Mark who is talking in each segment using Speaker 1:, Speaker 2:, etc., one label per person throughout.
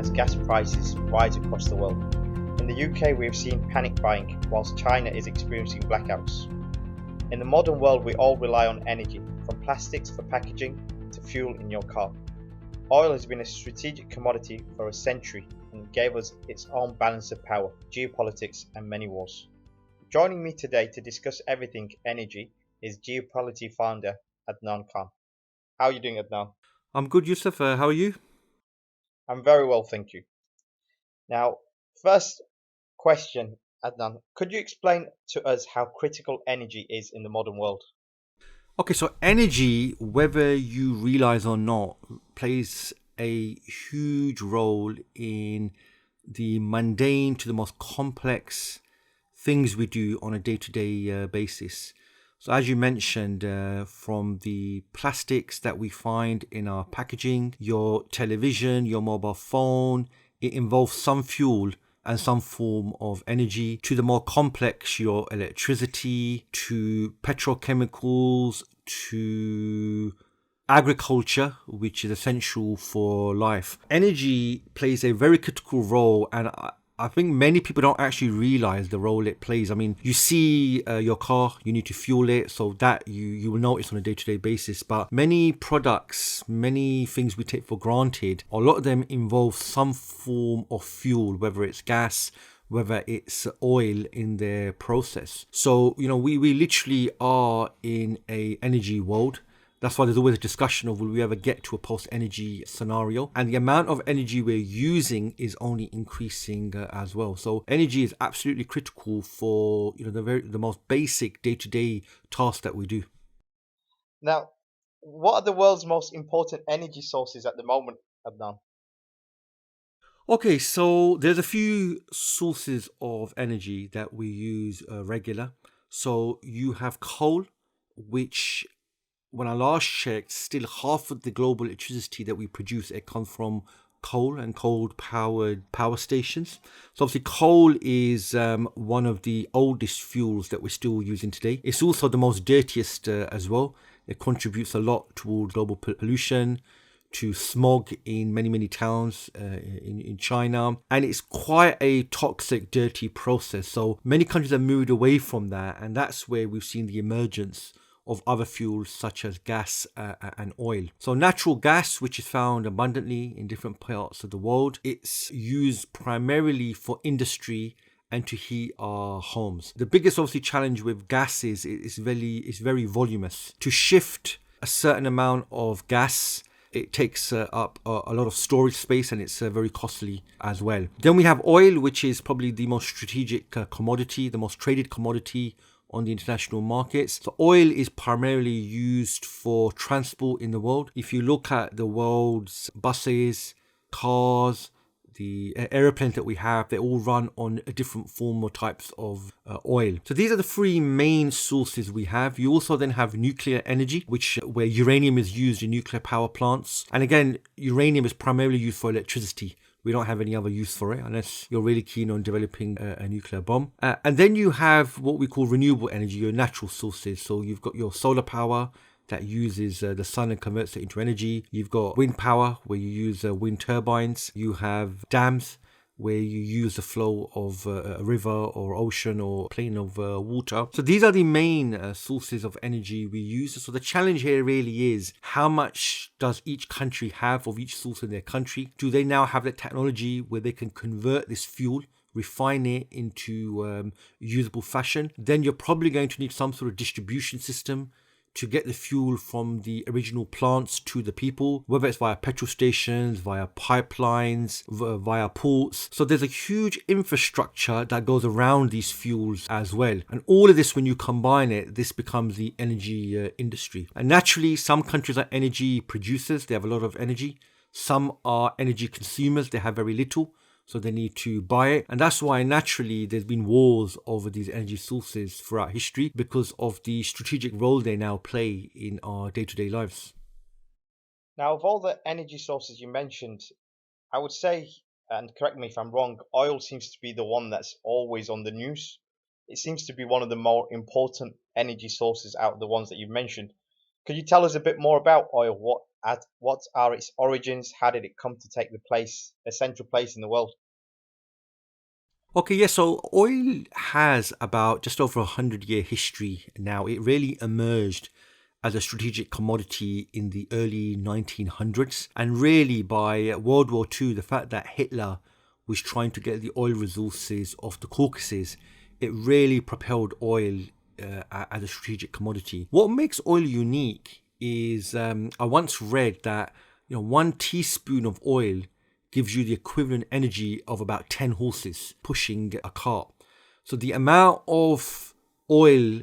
Speaker 1: as gas prices rise across the world. In the UK, we have seen panic buying, whilst China is experiencing blackouts. In the modern world, we all rely on energy, from plastics for packaging to fuel in your car. Oil has been a strategic commodity for a century and gave us its own balance of power, geopolitics, and many wars. Joining me today to discuss everything energy is Geopolity founder Adnan Khan. How are you doing, Adnan?
Speaker 2: I'm good, Yusuf. How are you?
Speaker 1: I'm very well, thank you. Now, first question, Adnan, could you explain to us how critical energy is in the modern world?
Speaker 2: Okay, so energy, whether you realize or not, plays a huge role in the mundane to the most complex things we do on a day to day basis. So, as you mentioned, from the plastics that we find in our packaging, your television, your mobile phone, it involves some fuel and some form of energy, to the more complex, your electricity, to petrochemicals, to agriculture, which is essential for life. Energy plays a very critical role, and I think many people don't actually realize the role it plays. I mean, you see your car, you need to fuel it, so that you will notice on a day-to-day basis. But many products, many things we take for granted, a lot of them involve some form of fuel, whether it's gas, whether it's oil in their process. So, we literally are in a energy world. That's why there's always a discussion of will we ever get to a post-energy scenario, and the amount of energy we're using is only increasing as well. So energy is absolutely critical for the most basic day-to-day tasks that we do.
Speaker 1: Now, what are the world's most important energy sources at the moment, Adnan?
Speaker 2: Okay, so there's a few sources of energy that we use regular. So you have coal, which when I last checked, still half of the global electricity that we produce, it comes from coal and coal powered power stations. So obviously coal is one of the oldest fuels that we're still using today. It's also the most dirtiest as well. It contributes a lot towards global pollution, to smog in many towns in China, and it's quite a toxic, dirty process. So many countries have moved away from that, and that's where we've seen the emergence of other fuels such as gas and oil. So natural gas, which is found abundantly in different parts of the world, it's used primarily for industry and to heat our homes. The biggest obviously challenge with gas is it's very voluminous. To shift a certain amount of gas, it takes up a lot of storage space, and it's very costly as well. Then we have oil, which is probably the most strategic commodity, the most traded commodity on the international markets. So oil is primarily used for transport in the world. If you look at the world's buses, cars, the airplanes that we have, they all run on a different form or types of oil. So these are the three main sources we have. You also then have nuclear energy, where uranium is used in nuclear power plants. And again, uranium is primarily used for electricity. We don't have any other use for it unless you're really keen on developing a nuclear bomb. And then you have what we call renewable energy, your natural sources. So you've got your solar power that uses the sun and converts it into energy. You've got wind power, where you use wind turbines. You have dams, where you use the flow of a river or ocean or plane of water. So these are the main sources of energy we use. So the challenge here really is, how much does each country have of each source in their country? Do they now have the technology where they can convert this fuel, refine it into usable fashion? Then you're probably going to need some sort of distribution system to get the fuel from the original plants to the people, whether it's via petrol stations, via pipelines, via ports. So there's a huge infrastructure that goes around these fuels as well. And all of this, when you combine it, this becomes the energy industry. And naturally, some countries are energy producers. They have a lot of energy. Some are energy consumers. They have very little, so they need to buy it. And that's why naturally there's been wars over these energy sources throughout history, because of the strategic role they now play in our day-to-day lives.
Speaker 1: Now, of all the energy sources you mentioned, I would say, and correct me if I'm wrong, oil seems to be the one that's always on the news. It seems to be one of the more important energy sources out of the ones that you've mentioned. Could you tell us a bit more about oil? at what are its origins? How did it come to take a central place in the world?
Speaker 2: Okay, yeah, so oil has about just over 100-year history now. It really emerged as a strategic commodity in the early 1900s. And really, by World War II, the fact that Hitler was trying to get the oil resources of the Caucasus, it really propelled oil as a strategic commodity. What makes oil unique is I once read that 1 teaspoon of oil gives you the equivalent energy of about 10 horses pushing a cart. So the amount of oil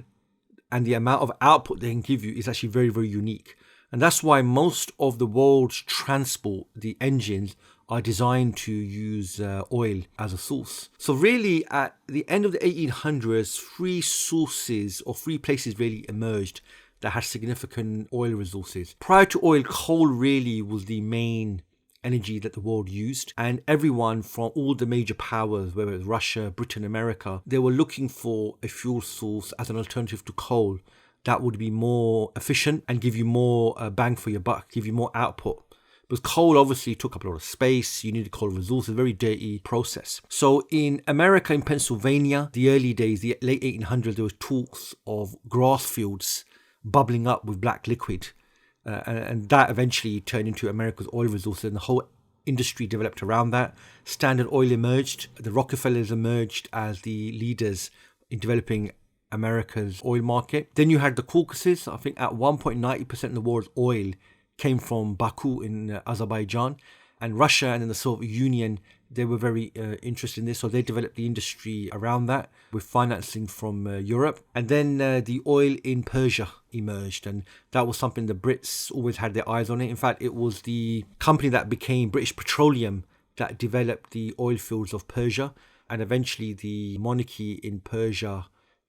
Speaker 2: and the amount of output they can give you is actually very, very unique. And that's why most of the world's transport, the engines, are designed to use oil as a source. So really, at the end of the 1800s, three sources or three places really emerged that had significant oil resources. Prior to oil, coal really was the main energy that the world used, and everyone from all the major powers, whether it's Russia, Britain, America, they were looking for a fuel source as an alternative to coal that would be more efficient and give you more bang for your buck, give you more output. Because coal obviously took up a lot of space, you needed coal resources, very dirty process. So in America, in Pennsylvania, the early days, the late 1800s, there was talks of grass fields bubbling up with black liquid. And that eventually turned into America's oil resources, and the whole industry developed around that. Standard Oil emerged. The Rockefellers emerged as the leaders in developing America's oil market. Then you had the Caucasus. I think at one point 90% of the world's oil came from Baku in Azerbaijan, and Russia and then the Soviet Union. They were very interested in this, so they developed the industry around that with financing from Europe. And then the oil in Persia emerged, and that was something the Brits always had their eyes on it. In fact, it was the company that became British Petroleum that developed the oil fields of Persia, and eventually the monarchy in Persia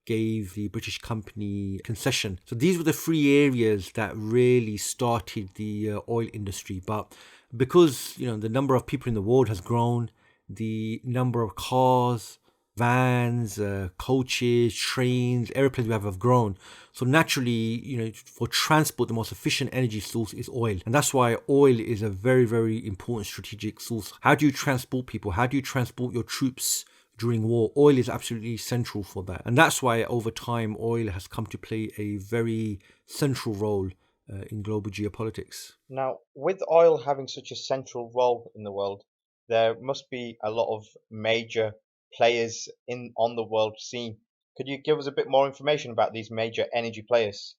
Speaker 2: gave the British company concession. So these were the three areas that really started the oil industry. But because the number of people in the world has grown, the number of cars, vans, coaches, trains, airplanes we have grown. So naturally, for transport, the most efficient energy source is oil. And that's why oil is a very, very important strategic source. How do you transport people? How do you transport your troops during war? Oil is absolutely central for that. And that's why over time, oil has come to play a very central role in global geopolitics.
Speaker 1: Now, with oil having such a central role in the world, there must be a lot of major players in on the world scene. Could you give us a bit more information about these major energy players?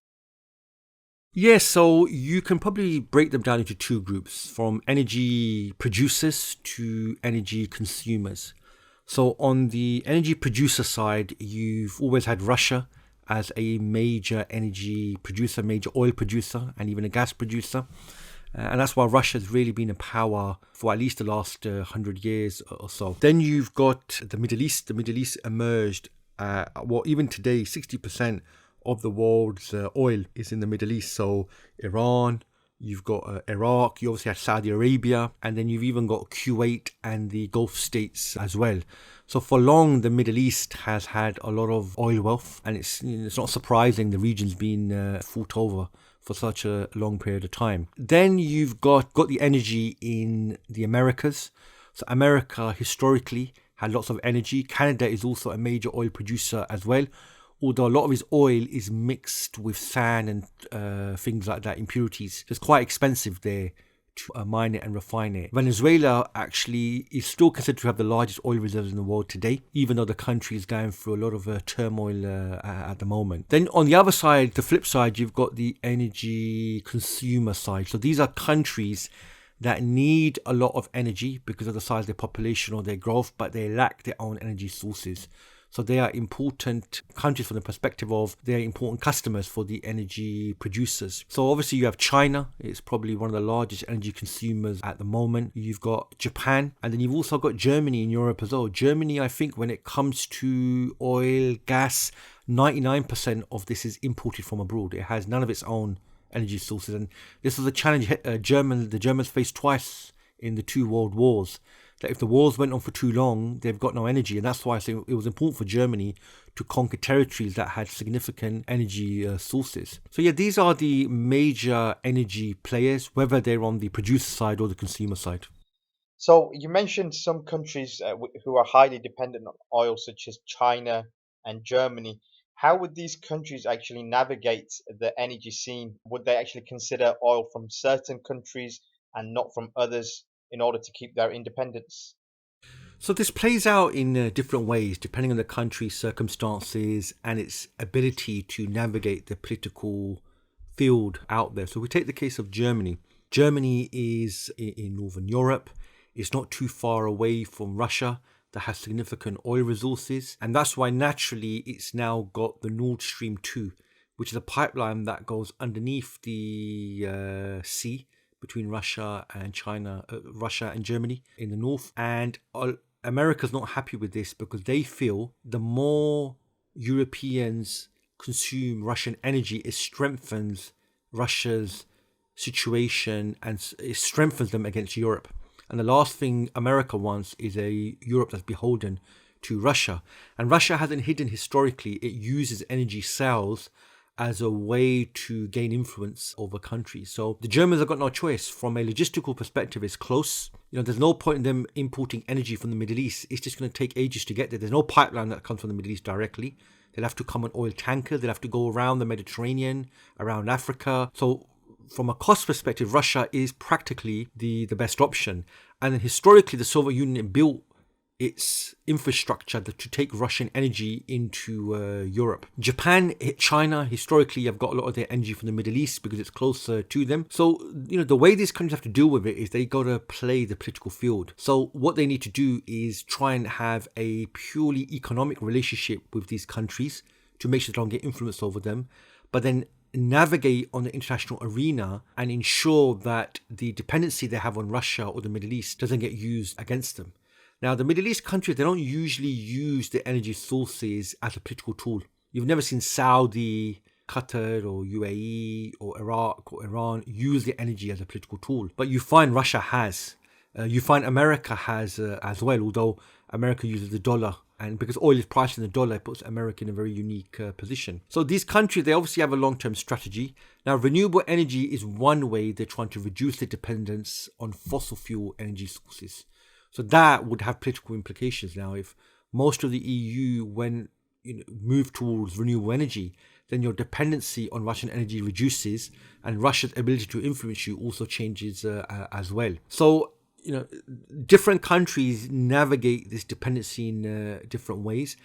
Speaker 2: Yes, so you can probably break them down into two groups, from energy producers to energy consumers. So on the energy producer side, you've always had Russia as a major energy producer, major oil producer, and even a gas producer. And that's why Russia has really been in power for at least the last 100 years or so. Then you've got the Middle East. The Middle East emerged, even today, 60% of the world's oil is in the Middle East. So Iran, you've got Iraq, you obviously had Saudi Arabia, and then you've even got Kuwait and the Gulf states as well. So for long, the Middle East has had a lot of oil wealth, and it's not surprising the region's been fought over for such a long period of time. Then you've got the energy in the Americas. So America historically had lots of energy. Canada is also a major oil producer as well, although a lot of his oil is mixed with sand and things like that, impurities. It's quite expensive there to mine it and refine it. Venezuela actually is still considered to have the largest oil reserves in the world today, even though the country is going through a lot of turmoil at the moment. Then on the other side, the flip side, you've got the energy consumer side. So these are countries that need a lot of energy because of the size of their population or their growth, but they lack their own energy sources. So they are important countries from the perspective of they're important customers for the energy producers. So obviously you have China. It's probably one of the largest energy consumers at the moment. You've got Japan, and then you've also got Germany in Europe as well. Germany, I think when it comes to oil, gas, 99% of this is imported from abroad. It has none of its own energy sources. And this was a challenge the Germans faced twice in the two world wars. that if the wars went on for too long, they've got no energy. And that's why I think it was important for Germany to conquer territories that had significant energy sources. So yeah, these are the major energy players, whether they're on the producer side or the consumer side.
Speaker 1: So you mentioned some countries who are highly dependent on oil, such as China and Germany. How would these countries actually navigate the energy scene? Would they actually consider oil from certain countries and not from others in order to keep their independence?
Speaker 2: So this plays out in different ways depending on the country's circumstances and its ability to navigate the political field out there. So we take the case of Germany. Germany is in Northern Europe. It's not too far away from Russia that has significant oil resources. And that's why naturally it's now got the Nord Stream 2, which is a pipeline that goes underneath the sea between Russia and China, Russia and Germany in the north. And America's not happy with this because they feel the more Europeans consume Russian energy, it strengthens Russia's situation and it strengthens them against Europe. And the last thing America wants is a Europe that's beholden to Russia. And Russia hasn't hidden historically, it uses energy sales as a way to gain influence over countries. So the Germans have got no choice. From a logistical perspective, it's close. There's no point in them importing energy from the Middle East. It's just going to take ages to get there. There's no pipeline that comes from the Middle East directly. They'll have to come on oil tankers. They'll have to go around the Mediterranean, around Africa. So from a cost perspective, Russia is practically the best option. And then historically, the Soviet Union built its infrastructure to take Russian energy into Europe. Japan, China, historically have got a lot of their energy from the Middle East because it's closer to them. So, the way these countries have to deal with it is they got to play the political field. So what they need to do is try and have a purely economic relationship with these countries to make sure they don't get influence over them, but then navigate on the international arena and ensure that the dependency they have on Russia or the Middle East doesn't get used against them. Now, the Middle East countries, they don't usually use the energy sources as a political tool. You've never seen Saudi, Qatar or UAE or Iraq or Iran use the energy as a political tool. But you find Russia has. You find America has as well, although America uses the dollar. And because oil is priced in the dollar, it puts America in a very unique position. So these countries, they obviously have a long-term strategy. Now, renewable energy is one way they're trying to reduce their dependence on fossil fuel energy sources. So that would have political implications. Now, if most of the EU move towards renewable energy, then your dependency on Russian energy reduces, and Russia's ability to influence you also changes as well. So, different countries navigate this dependency in different ways.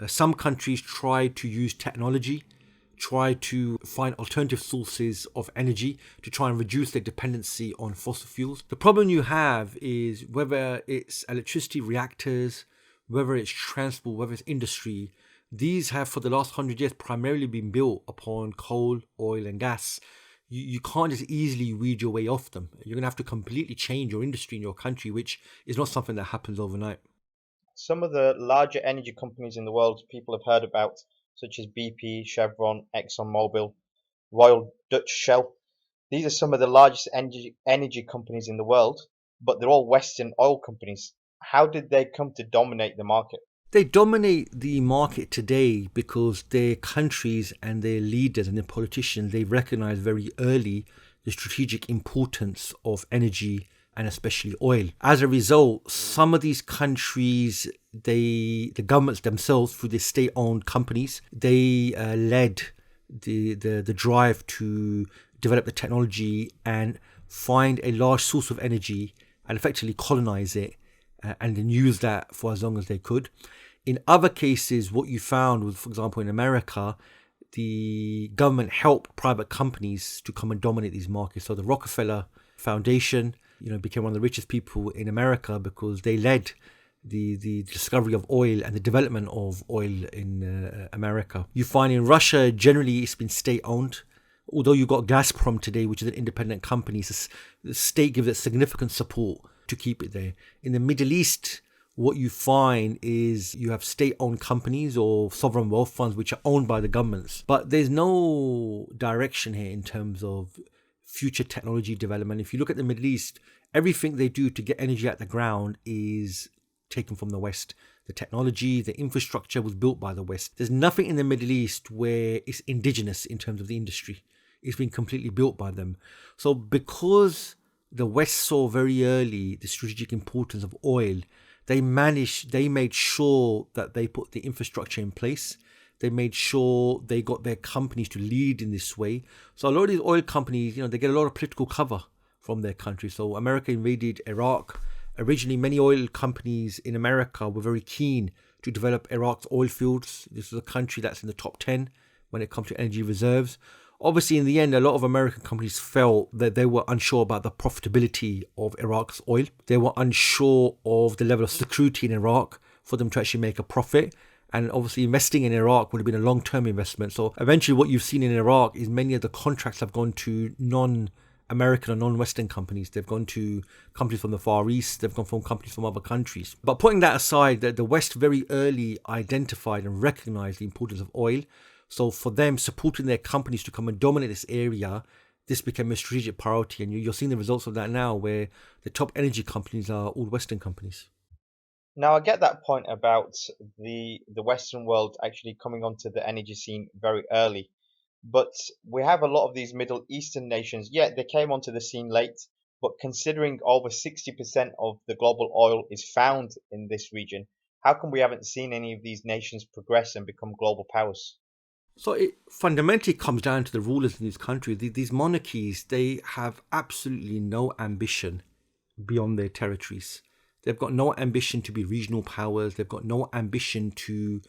Speaker 2: Some countries try to use technology, try to find alternative sources of energy to try and reduce their dependency on fossil fuels. The problem you have is whether it's electricity reactors, whether it's transport, whether it's industry, these have for the last 100 years primarily been built upon coal, oil and gas. You can't just easily weed your way off them. You're going to have to completely change your industry in your country, which is not something that happens overnight.
Speaker 1: Some of the larger energy companies in the world people have heard about, such as BP, Chevron, ExxonMobil, Royal Dutch Shell. These are some of the largest energy companies in the world, but they're all Western oil companies. How did they come to dominate the market?
Speaker 2: They dominate the market today because their countries and their leaders and their politicians, they recognize very early the strategic importance of energy and especially oil. As a result, some of these countries, the governments themselves, through their state-owned companies, they led the drive to develop the technology and find a large source of energy and effectively colonize it and then use that for as long as they could. In other cases, what you found was, for example, in America, the government helped private companies to come and dominate these markets. So the Rockefeller Foundation, became one of the richest people in America because they led the discovery of oil and the development of oil in America. You find in Russia, generally, it's been state-owned. Although you've got Gazprom today, which is an independent company, so the state gives it significant support to keep it there. In the Middle East, what you find is you have state-owned companies or sovereign wealth funds which are owned by the governments. But there's no direction here in terms of future technology development. If you look at the Middle East, Everything they do to get energy out the ground is taken from the West. The technology, the infrastructure was built by the West. There's nothing in the Middle East where it's indigenous in terms of the industry. It's been completely built by them. So because the West saw very early the strategic importance of oil, they made sure that they put the infrastructure in place. They made sure they got their companies to lead in this way. So a lot of these oil companies, they get a lot of political cover from their country. So America invaded Iraq. Originally, many oil companies in America were very keen to develop Iraq's oil fields. This is a country that's in the top 10 when it comes to energy reserves. Obviously, in the end, a lot of American companies felt that they were unsure about the profitability of Iraq's oil. They were unsure of the level of security in Iraq for them to actually make a profit. And obviously, investing in Iraq would have been a long-term investment. So eventually, what you've seen in Iraq is many of the contracts have gone to non-American or non-Western companies. They've gone to companies from the Far East. They've gone from companies from other countries. But putting that aside, the West very early identified and recognized the importance of oil. So for them, supporting their companies to come and dominate this area, this became a strategic priority. And you're seeing the results of that now, where the top energy companies are all Western companies.
Speaker 1: Now, I get that point about the Western world actually coming onto the energy scene very early, but we have a lot of these Middle Eastern nations. Yeah, they came onto the scene late, but considering over 60% of the global oil is found in this region, how come we haven't seen any of these nations progress and become global powers?
Speaker 2: So it fundamentally comes down to the rulers in these countries. These monarchies, they have absolutely no ambition beyond their territories. They've got no ambition to be regional powers. They've got no ambition to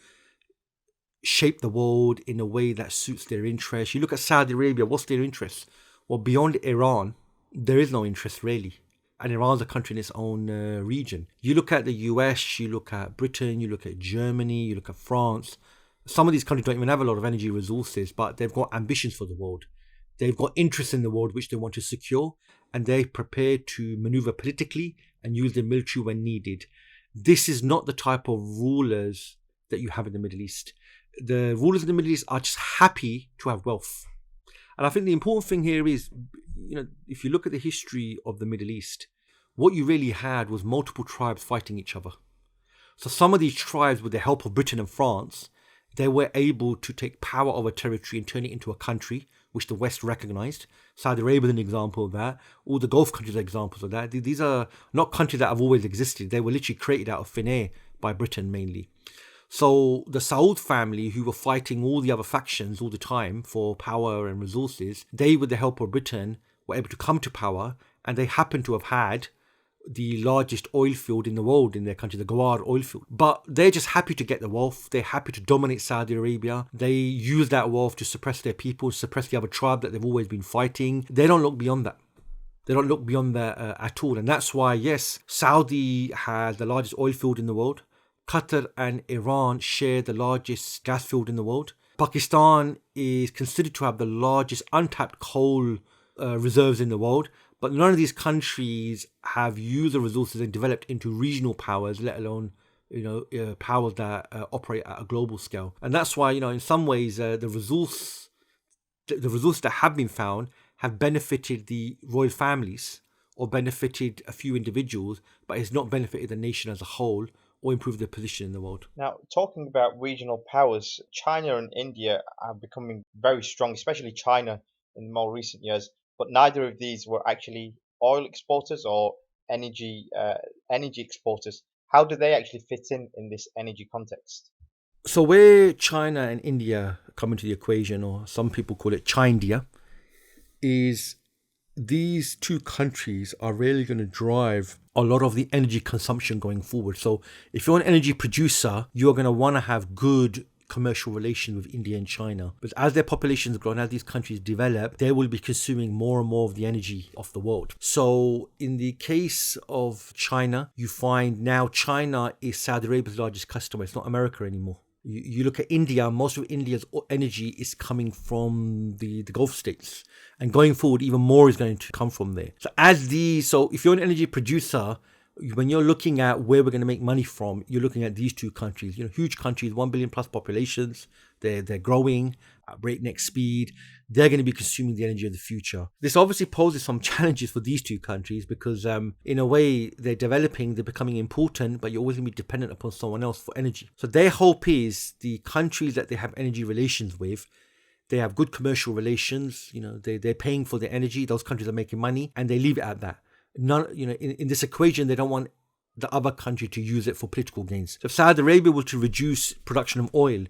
Speaker 2: shape the world in a way that suits their interests. You look at Saudi Arabia, what's their interest? Well, beyond Iran, there is no interest really. And Iran's a country in its own region. You look at the US, you look at Britain, you look at Germany, you look at France. Some of these countries don't even have a lot of energy resources, but they've got ambitions for the world. They've got interests in the world which they want to secure, and they're prepared to maneuver politically and use the military when needed. This is not the type of rulers that you have in the Middle East. The rulers in the Middle East are just happy to have wealth. And I think the important thing here is, if you look at the history of the Middle East, what you really had was multiple tribes fighting each other. So some of these tribes, with the help of Britain and France, they were able to take power over territory and turn it into a country, which the West recognized. Saudi Arabia is an example of that. All the Gulf countries are examples of that. These are not countries that have always existed. They were literally created out of thin air by Britain mainly. So the Saud family, who were fighting all the other factions all the time for power and resources, they, with the help of Britain, were able to come to power, and they happen to have had the largest oil field in the world in their country, the Ghawar oil field. But they're just happy to get the wealth. They're happy to dominate Saudi Arabia. They use that wealth to suppress their people, suppress the other tribe that they've always been fighting. They don't look beyond that. They don't look beyond that at all. And that's why, yes, Saudi has the largest oil field in the world. Qatar and Iran share the largest gas field in the world. Pakistan is considered to have the largest untapped coal reserves in the world. But none of these countries have used the resources and developed into regional powers, let alone, powers that operate at a global scale. And that's why, in some ways, the resources that have been found have benefited the royal families or benefited a few individuals, but it's not benefited the nation as a whole or improved their position in the world.
Speaker 1: Now, talking about regional powers, China and India are becoming very strong, especially China in more recent years. But neither of these were actually oil exporters or energy exporters. How do they actually fit in this energy context?
Speaker 2: So where China and India come into the equation, or some people call it Chindia, is these two countries are really going to drive a lot of the energy consumption going forward. So if you're an energy producer, you're going to want to have good commercial relations with India and China. But as their populations grow and as these countries develop, they will be consuming more and more of the energy of the world. So in the case of China, you find now China is Saudi Arabia's largest customer. It's not America anymore. You look at India, most of India's energy is coming from the Gulf states. And going forward, even more is going to come from there. So if you're an energy producer, when you're looking at where we're going to make money from, you're looking at these two countries, huge countries, 1 billion plus populations. They're growing at breakneck speed. they're going to be consuming the energy of the future. This obviously poses some challenges for these two countries because in a way they're developing, they're becoming important, but you're always going to be dependent upon someone else for energy. So their hope is the countries that they have energy relations with, they have good commercial relations, they're paying for their energy, those countries are making money, and they leave it at that. In this equation, they don't want the other country to use it for political gains. So if Saudi Arabia were to reduce production of oil,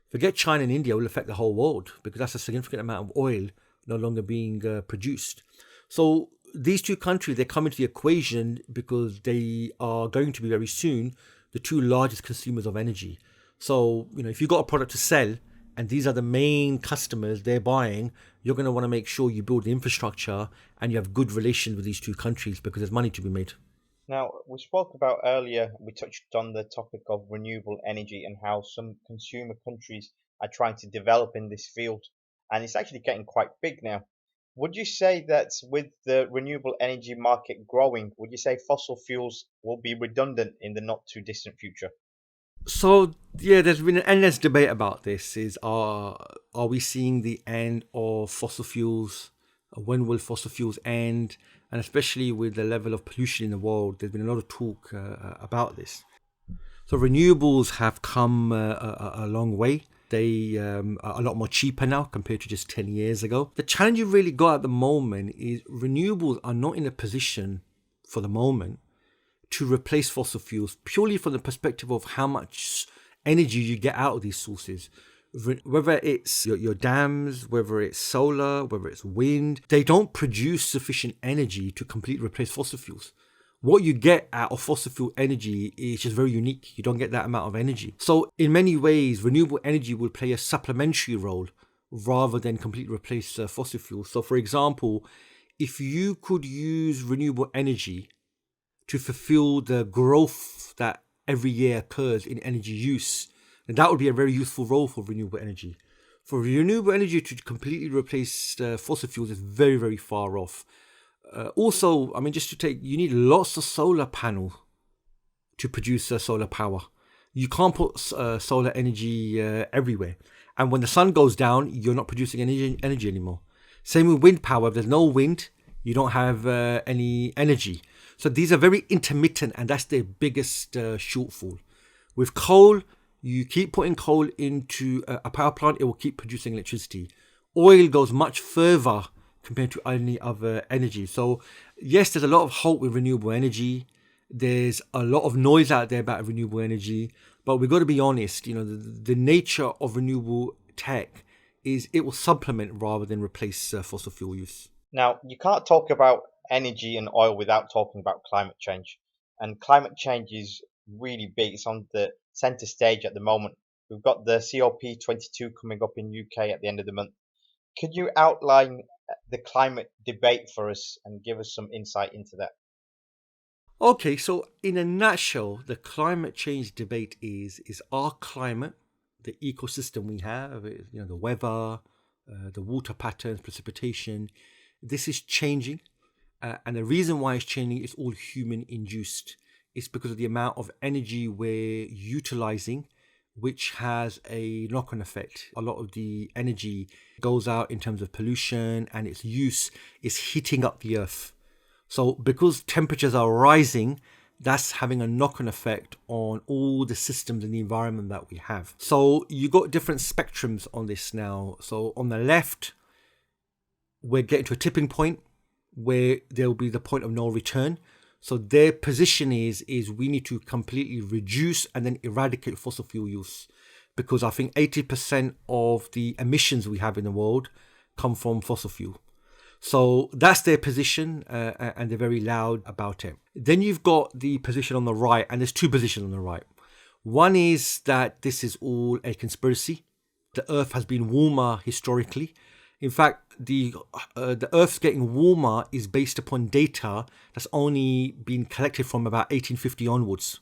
Speaker 2: forget China and India, will affect the whole world because that's a significant amount of oil no longer being produced. So these two countries, they come into the equation because they are going to be very soon the two largest consumers of energy. So, if you've got a product to sell and these are the main customers they're buying, you're going to want to make sure you build the infrastructure and you have good relations with these two countries because there's money to be made.
Speaker 1: Now, we spoke about earlier, we touched on the topic of renewable energy and how some consumer countries are trying to develop in this field, and it's actually getting quite big now. Would you say that with the renewable energy market growing, would you say fossil fuels will be redundant in the not too distant future?
Speaker 2: So yeah, there's been an endless debate about this. Are we seeing the end of fossil fuels? When will fossil fuels end? And especially with the level of pollution in the world, there's been a lot of talk about this. So renewables have come a long way. They are a lot more cheaper now compared to just 10 years ago. The challenge you've really got at the moment is renewables are not in a position for the moment to replace fossil fuels purely from the perspective of how much energy you get out of these sources. Whether it's your dams, whether it's solar, whether it's wind, they don't produce sufficient energy to completely replace fossil fuels. What you get out of fossil fuel energy is just very unique. You don't get that amount of energy. So in many ways, renewable energy will play a supplementary role rather than completely replace fossil fuels. So for example, if you could use renewable energy to fulfill the growth that every year occurs in energy use, and that would be a very useful role for renewable energy. For renewable energy to completely replace fossil fuels is very, very far off. Also, you need lots of solar panels to produce solar power. You can't put solar energy everywhere. And when the sun goes down, you're not producing any energy anymore. Same with wind power. If there's no wind, you don't have any energy. So these are very intermittent, and that's their biggest shortfall. With coal, you keep putting coal into a power plant, it will keep producing electricity. Oil goes much further compared to any other energy. So yes, there's a lot of hope with renewable energy. There's a lot of noise out there about renewable energy, but we've got to be honest, the nature of renewable tech is it will supplement rather than replace fossil fuel use.
Speaker 1: Now, you can't talk about energy and oil without talking about climate change. And climate change is really big. It's on the centre stage at the moment. We've got the COP22 coming up in UK at the end of the month. Could you outline the climate debate for us and give us some insight into that?
Speaker 2: Okay, so in a nutshell, the climate change debate is our climate, the ecosystem we have, the weather, the water patterns, precipitation. This is changing, and the reason why it's changing is all human induced. It's because of the amount of energy we're utilizing, which has a knock-on effect. A lot of the energy goes out in terms of pollution, and its use is heating up the earth. So because temperatures are rising, that's having a knock-on effect on all the systems in the environment that we have. So you got different spectrums on this now. So on the left, we're getting to a tipping point where there will be the point of no return. So their position is we need to completely reduce and then eradicate fossil fuel use, because I think 80% of the emissions we have in the world come from fossil fuel. So that's their position, and they're very loud about it. Then you've got the position on the right, and there's two positions on the right. One is that this is all a conspiracy. The Earth has been warmer historically. In fact, the Earth's getting warmer is based upon data that's only been collected from about 1850 onwards.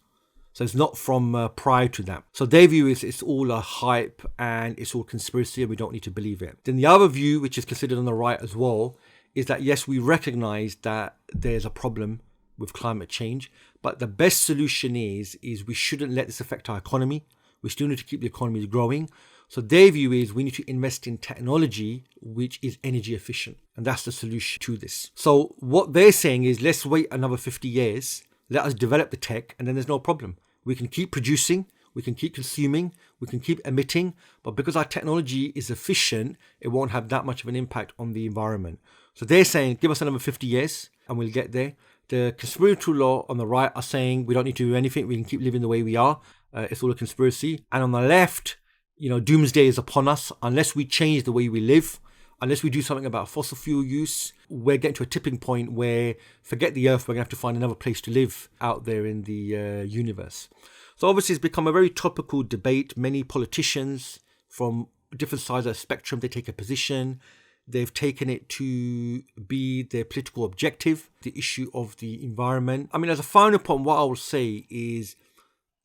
Speaker 2: So it's not from prior to that. So their view is it's all a hype and it's all conspiracy and we don't need to believe it. Then the other view, which is considered on the right as well, is that yes, we recognize that there's a problem with climate change, but the best solution is we shouldn't let this affect our economy. We still need to keep the economies growing. So their view is we need to invest in technology which is energy efficient. And that's the solution to this. So what they're saying is let's wait another 50 years, let us develop the tech, and then there's no problem. We can keep producing, we can keep consuming, we can keep emitting, but because our technology is efficient, it won't have that much of an impact on the environment. So they're saying give us another 50 years and we'll get there. The conspiratorial law on the right are saying we don't need to do anything, we can keep living the way we are. It's all a conspiracy. And on the left, doomsday is upon us. Unless we change the way we live, unless we do something about fossil fuel use, we're getting to a tipping point where, forget the Earth, we're going to have to find another place to live out there in the universe. So obviously it's become a very topical debate. Many politicians from different sides of the spectrum, they take a position. They've taken it to be their political objective, the issue of the environment. I mean, as a final point, what I will say is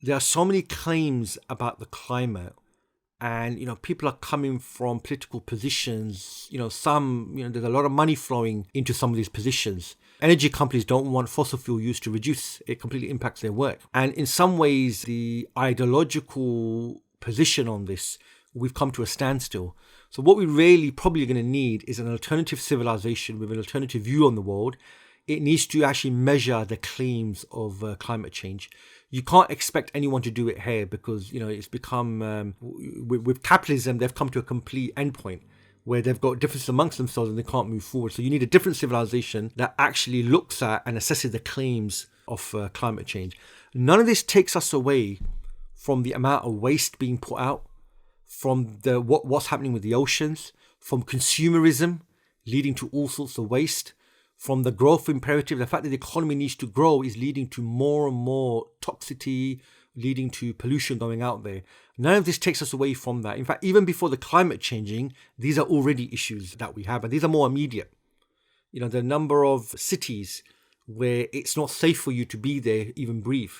Speaker 2: there are so many claims about the climate. And, people are coming from political positions, there's a lot of money flowing into some of these positions. Energy companies don't want fossil fuel use to reduce. It completely impacts their work. And in some ways, the ideological position on this, we've come to a standstill. So what we really probably are going to need is an alternative civilization with an alternative view on the world. It needs to actually measure the claims of climate change. You can't expect anyone to do it here because, it's become, with capitalism, they've come to a complete endpoint where they've got differences amongst themselves and they can't move forward. So you need a different civilization that actually looks at and assesses the claims of climate change. None of this takes us away from the amount of waste being put out, from what's happening with the oceans, from consumerism leading to all sorts of waste, from the growth imperative. The fact that the economy needs to grow is leading to more and more toxicity, leading to pollution going out there. None of this takes us away from that. In fact, even before the climate changing, these are already issues that we have, and these are more immediate. The number of cities where it's not safe for you to be there, even breathe.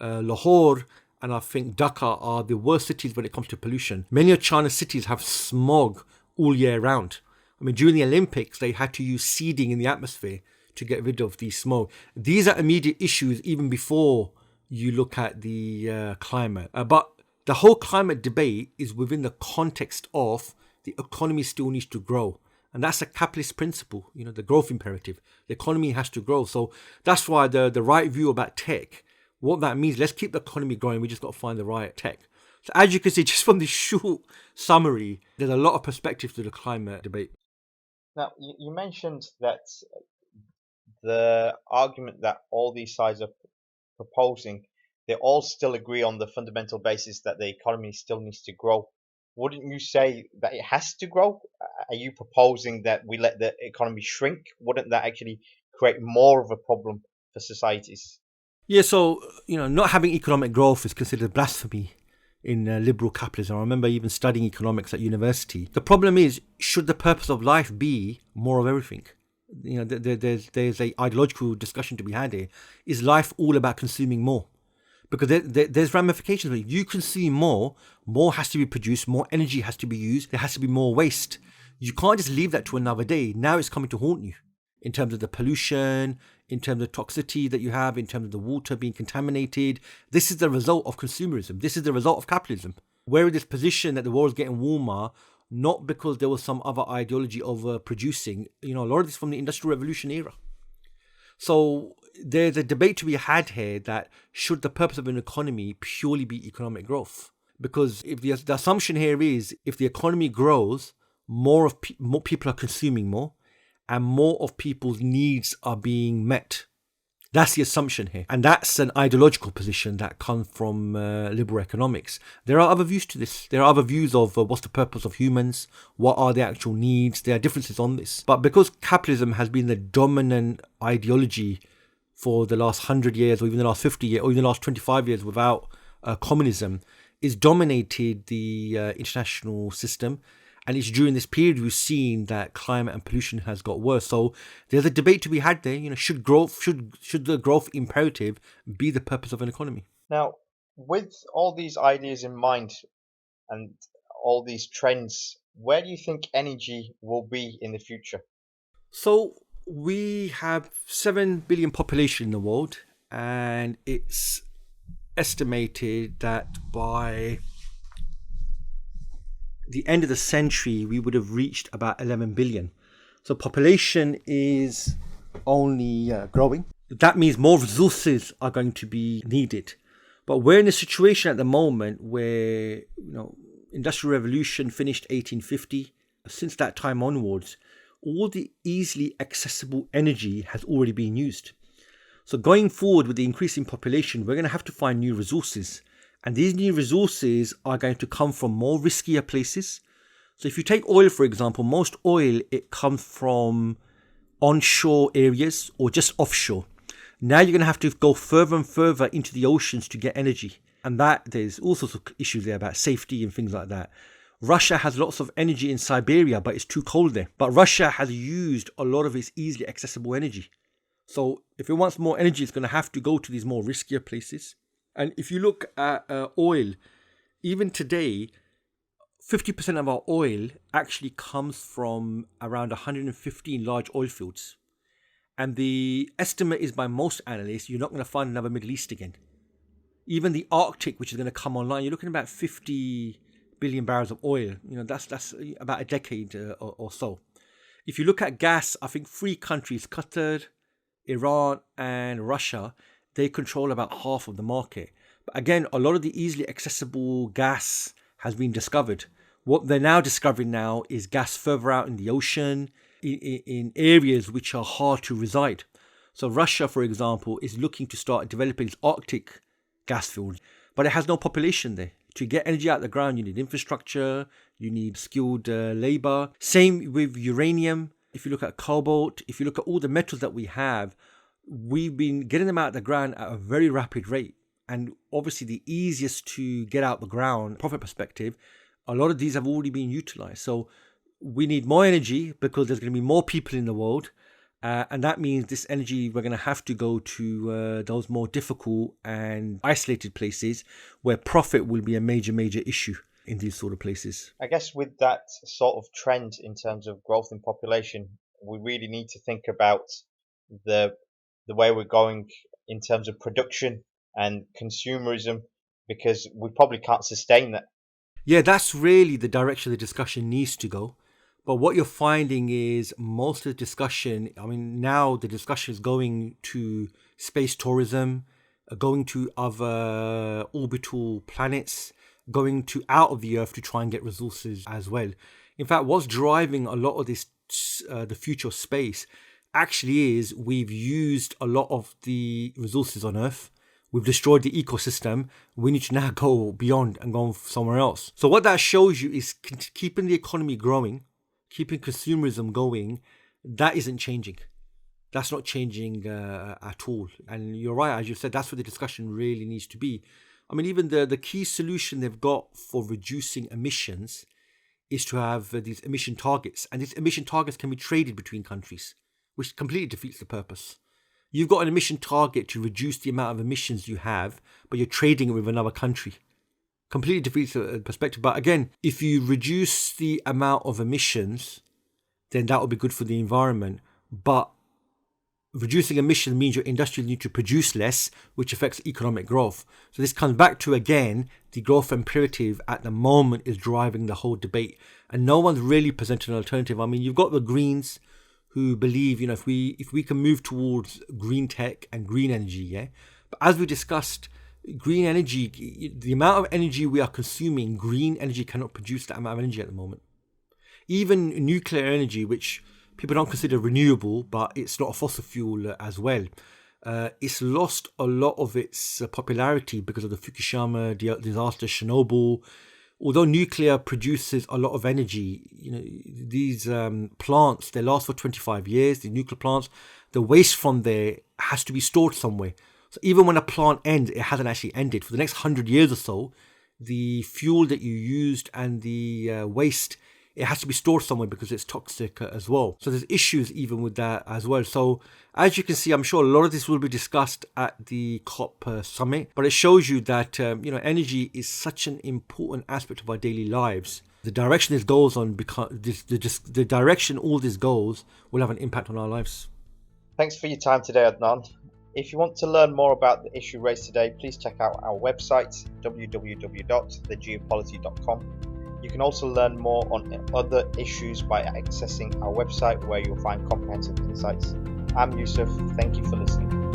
Speaker 2: Lahore and I think Dhaka are the worst cities when it comes to pollution. Many of China's cities have smog all year round. I mean, during the Olympics, they had to use seeding in the atmosphere to get rid of the smoke. These are immediate issues even before you look at the climate. But the whole climate debate is within the context of the economy still needs to grow. And that's a capitalist principle, the growth imperative. The economy has to grow. So that's why the right view about tech, what that means, let's keep the economy growing. We just got to find the right tech. So as you can see, just from this short summary, there's a lot of perspective to the climate debate.
Speaker 1: Now, you mentioned that the argument that all these sides are proposing, they all still agree on the fundamental basis that the economy still needs to grow. Wouldn't you say that it has to grow? Are you proposing that we let the economy shrink? Wouldn't that actually create more of a problem for societies?
Speaker 2: Yeah, so, not having economic growth is considered blasphemy in liberal capitalism. I remember even studying economics at university. The problem is, should the purpose of life be more of everything? There's a ideological discussion to be had here. Is life all about consuming more? Because there's ramifications. If you consume more has to be produced, more energy has to be used, there has to be more waste. You can't just leave that to another day. Now it's coming to haunt you in terms of the pollution, in terms of toxicity that you have, in terms of the water being contaminated. This is the result of consumerism. This is the result of capitalism. We're in this position that the world is getting warmer, not because there was some other ideology of producing. A lot of this from the Industrial Revolution era. So there's a debate to be had here that should the purpose of an economy purely be economic growth? Because if the assumption here is if the economy grows, more people are consuming more, and more of people's needs are being met. That's the assumption here. And that's an ideological position that comes from liberal economics. There are other views to this. There are other views of what's the purpose of humans, what are the actual needs. There are differences on this. But because capitalism has been the dominant ideology for the last 100 years, or even the last 50 years, or even the last 25 years without communism, it's dominated the international system. And it's during this period we've seen that climate and pollution has got worse. So there's a debate to be had there. Should the growth imperative be the purpose of an economy?
Speaker 1: Now, with all these ideas in mind and all these trends, where do you think energy will be in the future?
Speaker 2: So we have 7 billion population in the world, and it's estimated that by the end of the century, we would have reached about 11 billion. So population is only growing. That means more resources are going to be needed. But we're in a situation at the moment where, Industrial Revolution finished 1850. Since that time onwards, all the easily accessible energy has already been used. So going forward with the increasing population, we're going to have to find new resources. And these new resources are going to come from more riskier places. So if you take oil, for example, most oil, it comes from onshore areas or just offshore. Now you're going to have to go further and further into the oceans to get energy. And there's all sorts of issues there about safety and things like that. Russia has lots of energy in Siberia, but it's too cold there. But Russia has used a lot of its easily accessible energy. So if it wants more energy, it's going to have to go to these more riskier places. And if you look at oil, even today, 50% of our oil actually comes from around 115 large oil fields. And the estimate is by most analysts, you're not going to find another Middle East again. Even the Arctic, which is going to come online, you're looking at about 50 billion barrels of oil. That's about a decade or so. If you look at gas, I think 3 countries, Qatar, Iran and Russia, they control about half of the market. But again, a lot of the easily accessible gas has been discovered. What they're now discovering now is gas further out in the ocean, in areas which are hard to reside. So Russia, for example, is looking to start developing its Arctic gas fields, but it has no population there. To get energy out of the ground, you need infrastructure, you need skilled labor. Same with uranium. If you look at cobalt, if you look at all the metals that we have, we've been getting them out of the ground at a very rapid rate. And obviously the easiest to get out the ground, profit perspective, a lot of these have already been utilized. So we need more energy because there's going to be more people in the world. And that means this energy, we're going to have to go to those more difficult and isolated places where profit will be a major issue in these sort of places.
Speaker 1: I guess with that sort of trend in terms of growth in population, we really need to think about the way we're going in terms of production and consumerism, because we probably can't sustain that.
Speaker 2: Yeah, that's really the direction the discussion needs to go. But what you're finding is most of the discussion, now the discussion is going to space tourism, going to other orbital planets, going to out of the Earth to try and get resources as well. In fact, what's driving a lot of this, the future of space, actually is we've used a lot of the resources on Earth. We've destroyed the ecosystem. We need to now go beyond and go somewhere else. So what that shows you is keeping the economy growing, keeping consumerism going, that isn't changing. That's not changing at all. And you're right, as you said, that's what the discussion really needs to be. Even the key solution they've got for reducing emissions is to have these emission targets. And these emission targets can be traded between countries, which completely defeats the purpose. You've got an emission target to reduce the amount of emissions you have, but you're trading it with another country. Completely defeats the perspective. But again, if you reduce the amount of emissions, then that will be good for the environment. But reducing emissions means your industry need to produce less, which affects economic growth. So this comes back to, again, the growth imperative at the moment is driving the whole debate. And no one's really presented an alternative. You've got the Greens who believe, if we can move towards green tech and green energy, yeah. But as we discussed, green energy, the amount of energy we are consuming, green energy cannot produce that amount of energy at the moment. Even nuclear energy, which people don't consider renewable, but it's not a fossil fuel as well. It's lost a lot of its popularity because of the Fukushima disaster, Chernobyl. Although nuclear produces a lot of energy, these plants, they last for 25 years, the nuclear plants, the waste from there has to be stored somewhere. So even when a plant ends, it hasn't actually ended. For the next 100 years or so, the fuel that you used and the waste, it has to be stored somewhere because it's toxic as well. So there's issues even with that as well. So as you can see, I'm sure a lot of this will be discussed at the COP summit, but it shows you that energy is such an important aspect of our daily lives. The direction this goes on, the direction all this goes will have an impact on our lives.
Speaker 1: Thanks for your time today, Adnan. If you want to learn more about the issue raised today, please check out our website, www.thegeopolity.com. You can also learn more on other issues by accessing our website, where you'll find comprehensive insights. I'm Yusuf, thank you for listening.